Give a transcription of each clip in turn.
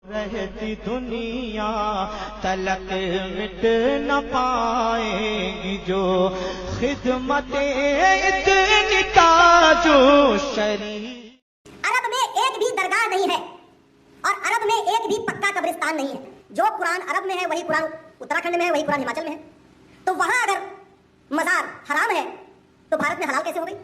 رہتی دنیا تلک مٹ نہ پائے گی جو خدمت اتنی تاج و شریف۔ عرب میں ایک بھی درگاہ نہیں ہے اور عرب میں ایک بھی پکا قبرستان نہیں ہے۔ جو قرآن عرب میں ہے وہی قرآن اتراکھنڈ میں ہے، وہی قرآن ہماچل میں ہے۔ تو وہاں اگر مزار حرام ہے تو بھارت میں حلال کیسے ہو گئی؟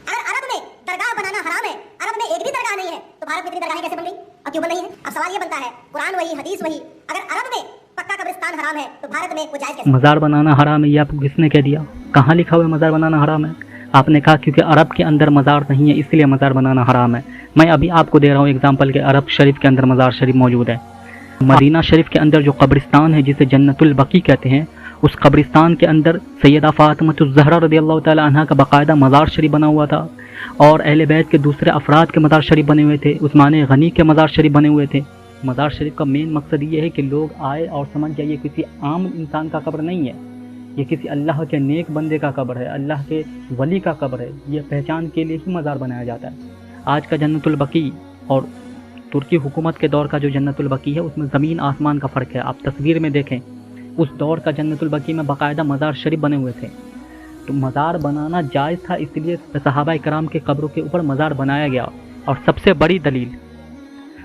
اگر عرب میں درگاہ بنانا حرام ہے، عرب میں ایک بھی درگاہ نہیں ہے، تو بھارت میں اتنی درگاہیں کیسے بن گئی اور کیوں بن رہی ہیں؟ اب سوال یہ بنتا ہے، قرآن وہی، حدیث وہی، اگر عرب میں پکا قبرستان حرام ہے تو بھارت میں وہ جائز کیسے؟ مزار بنانا حرام ہے، یہ آپ کو کس نے کہہ دیا؟ کہاں لکھا ہوا ہے مزار بنانا حرام ہے؟ آپ نے کہا کیونکہ عرب کے اندر مزار نہیں ہے اس لیے مزار بنانا حرام ہے۔ میں ابھی آپ کو دے رہا ہوں اگزامپل کہ عرب شریف کے اندر مزار شریف موجود ہے۔ مدینہ شریف کے اندر جو قبرستان ہے جسے جنت البقیع کہتے ہیں، اس قبرستان کے اندر سیدہ فاطمہ الزہرا رضی اللہ تعالی عنہا کا باقاعدہ مزار شریف بنا ہوا تھا، اور اہل بیت کے دوسرے افراد کے مزار شریف بنے ہوئے تھے، عثمان غنی کے مزار شریف بنے ہوئے تھے۔ مزار شریف کا مین مقصد یہ ہے کہ لوگ آئے اور سمجھ جائے یہ کسی عام انسان کا قبر نہیں ہے، یہ کسی اللہ کے نیک بندے کا قبر ہے، اللہ کے ولی کا قبر ہے۔ یہ پہچان کے لیے ہی مزار بنایا جاتا ہے۔ آج کا جنت البقیع اور ترکی حکومت کے دور کا جو جنت البقیع ہے اس میں زمین آسمان کا فرق ہے۔ آپ تصویر میں دیکھیں، اس دور کا جنت البقیع میں باقاعدہ مزار شریف بنے ہوئے تھے۔ تو مزار بنانا جائز تھا، اس لیے صحابہ کرام کے قبروں کے اوپر مزار بنایا گیا۔ اور سب سے بڑی دلیل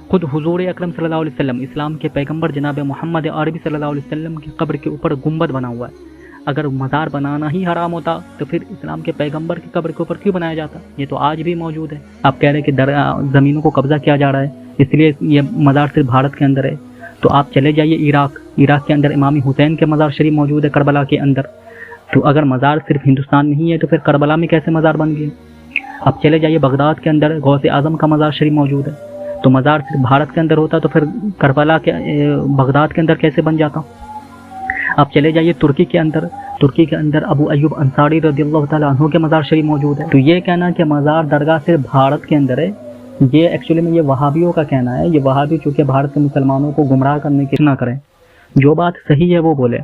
خود حضور اکرم صلی اللہ علیہ وسلم، اسلام کے پیغمبر جناب محمد عربی صلی اللہ علیہ وسلم کی قبر کے اوپر گنبد بنا ہوا ہے۔ اگر مزار بنانا ہی حرام ہوتا تو پھر اسلام کے پیغمبر کی قبر کے اوپر کیوں بنایا جاتا؟ یہ تو آج بھی موجود ہے۔ آپ کہہ رہے ہیں کہ زمینوں کو قبضہ کیا جا رہا ہے اس لیے یہ مزار صرف بھارت کے اندر ہے، تو آپ چلے جائیے عراق کے اندر امام حسین کے مزار شریف موجود ہے کربلا کے اندر۔ تو اگر مزار صرف ہندوستان میں ہی ہے تو پھر کربلا میں کیسے مزار بن گئے؟ آپ چلے جائیے بغداد کے اندر غوث اعظم کا مزار شریف موجود ہے، تو مزار صرف بھارت کے اندر ہوتا تو پھر کربلا کے بغداد کے اندر کیسے بن جاتا؟ آپ چلے جائیے ترکی کے اندر ابو ایوب انصاری رضی اللہ تعالیٰ عنہ کے مزار شریف موجود ہے۔ تو یہ کہنا کہ مزار درگاہ صرف بھارت کے اندر ہے، یہ ایکچولی میں یہ وہابیوں کا کہنا ہے۔ یہ وہابی چونکہ بھارت کے مسلمانوں کو گمراہ کرنے کی نہ کریں، جو بات صحیح ہے وہ بولے۔